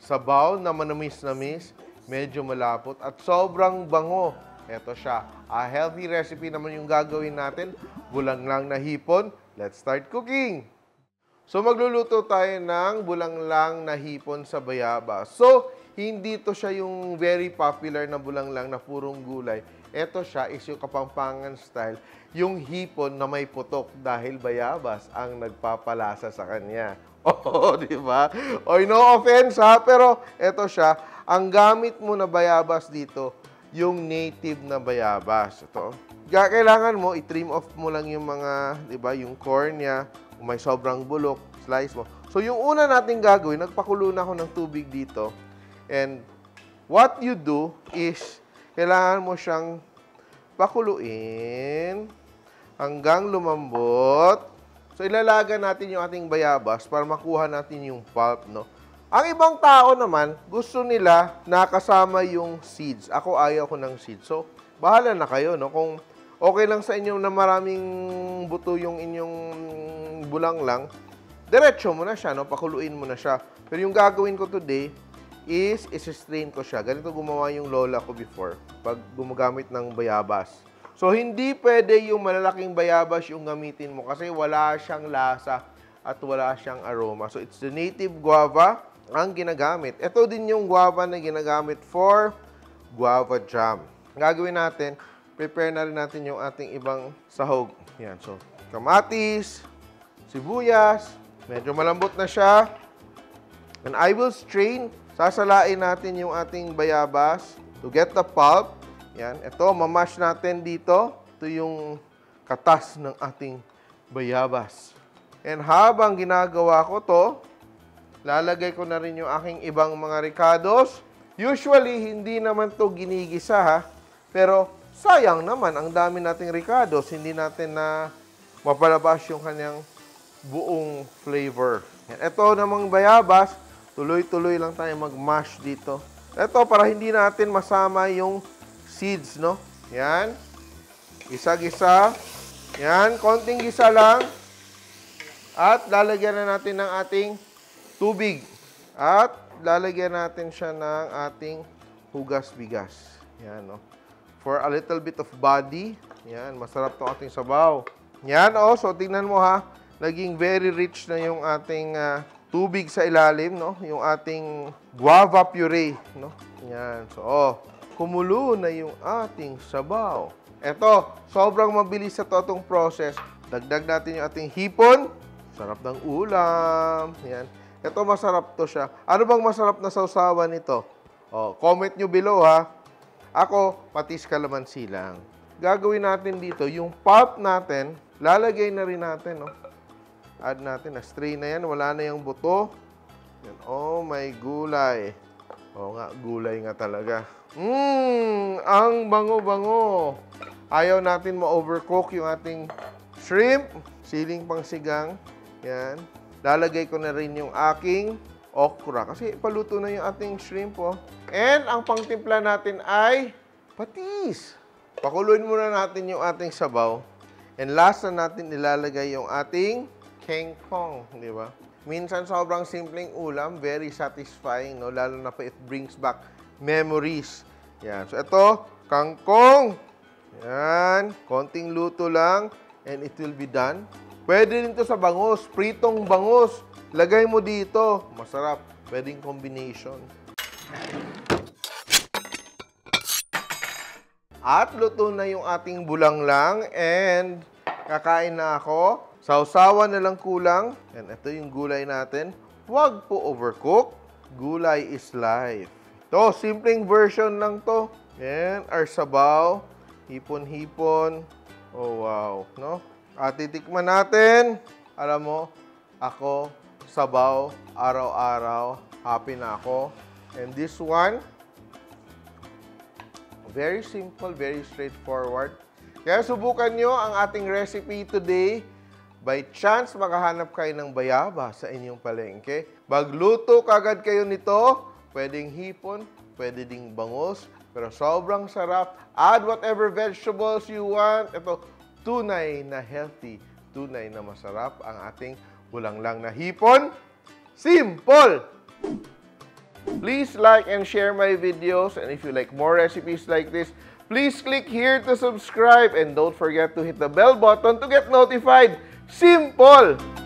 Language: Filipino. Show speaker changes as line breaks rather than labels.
sabaw na manamis-namis, medyo malapot, at sobrang bango. Ito siya. A healthy recipe naman yung gagawin natin. Bulanglang na hipon. Let's start cooking! So, magluluto tayo ng bulanglang na hipon sa bayabas. So, hindi to siya yung very popular na bulanglang na purong gulay. Ito siya is yung Kapampangan style, yung hipon na may putok dahil bayabas ang nagpapalasa sa kanya. Oo, di ba? Oy, no offense ha, pero ito siya. Ang gamit mo na bayabas dito, yung native na bayabas. Ito. Kailangan mo, i-trim off mo lang yung mga, di ba, yung core niya. Kung may sobrang bulok, slice mo. So, yung una natin gagawin, nagpakulo na ako ng tubig dito. And what you do is, kailangan mo siyang pakuluin hanggang lumambot. So, ilalaga natin yung ating bayabas para makuha natin yung pulp, no? Ang ibang tao naman, gusto nila nakasama yung seeds. Ako, ayaw ko ng seeds. So, bahala na kayo, no? Kung okay lang sa inyo na maraming buto yung inyong bulanglang, diretso mo na siya, no? Pakuluin mo na siya. Pero yung gagawin ko today is strain ko siya. Ganito gumawa yung lola ko before pag gumagamit ng bayabas. So, hindi pwede yung malalaking bayabas yung gamitin mo kasi wala siyang lasa at wala siyang aroma. So, it's the native guava ang ginagamit. Ito din yung guava na ginagamit for guava jam. Gagawin natin, prepare na rin natin yung ating ibang sahog. Yan. So, kamatis, sibuyas, medyo malambot na siya. And I will strain. Sasalain natin yung ating bayabas to get the pulp. Yan. Ito, mamash natin dito. Ito yung katas ng ating bayabas. And habang ginagawa ko to, lalagay ko na rin yung aking ibang mga ricados. Usually, hindi naman to ginigisa ha. Pero, sayang naman, ang dami nating ricados. Hindi natin na mapalabas yung kanyang buong flavor. Yan. Ito namang bayabas, tuloy-tuloy lang tayo mag-mash dito. Ito, para hindi natin masama yung seeds, no? Yan. Gisa-gisa. Yan, konting gisa lang. At lalagyan na natin ng ating tubig. At lalagyan natin siya ng ating hugas-bigas. Yan, no? For a little bit of body. Yan, masarap tong ating sabaw. Yan, oh, so tingnan mo ha. Naging very rich na yung ating tubig sa ilalim, no? Yung ating guava puree, no? Yan. So, oh, kumulo na yung ating sabaw. Eto, sobrang mabilis sa itong process. Dagdag natin yung ating hipon. Sarap ng ulam. Yan. Ito, masarap to siya. Ano bang masarap na sausawan nito? Oh, comment nyo below, ha? Ako, patis kalamansi lang. Gagawin natin dito, yung pulp natin, lalagay na rin natin, no? Add natin, na-strain na yan, wala na yung buto. Yan. Oh, may gulay. Oo nga, gulay nga talaga. Ang bango-bango. Ayaw natin ma-overcook yung ating shrimp. Siling pangsigang. Yan. Lalagay ko na rin yung aking okra. Kasi paluto na yung ating shrimp, oh. And ang pangtimpla natin ay patis. Pakuluin muna natin yung ating sabaw. And last na natin ilalagay yung ating kangkong, di ba? Minsan sobrang simpleng ulam, very satisfying, no? Lalo na pa it brings back memories. Yan. So ito, kangkong. Yan. Konting luto lang and it will be done. Pwede rin to sa bangus, pritong bangus. Lagay mo dito. Masarap. Pwedeng combination. At luto na yung ating bulanglang and kakain na ako. Sausawan na lang kulang. And ito yung gulay natin. Huwag po overcook. Gulay is life. Ito, simpleng version lang to. Yan, our sabaw. Hipon-hipon. Oh, wow. No? At titikman natin. Alam mo, ako, sabaw, araw-araw. Happy na ako. And this one, very simple, very straightforward. Kaya subukan nyo ang ating recipe today. By chance, makahanap kayo ng bayabas sa inyong palengke. Magluto kagad kayo nito. Pwedeng hipon, pwede ding bangus. Pero sobrang sarap. Add whatever vegetables you want. Ito, tunay na healthy, tunay na masarap ang ating bulanglang na hipon. Simple! Please like and share my videos. And if you like more recipes like this, please click here to subscribe. And don't forget to hit the bell button to get notified. Simple!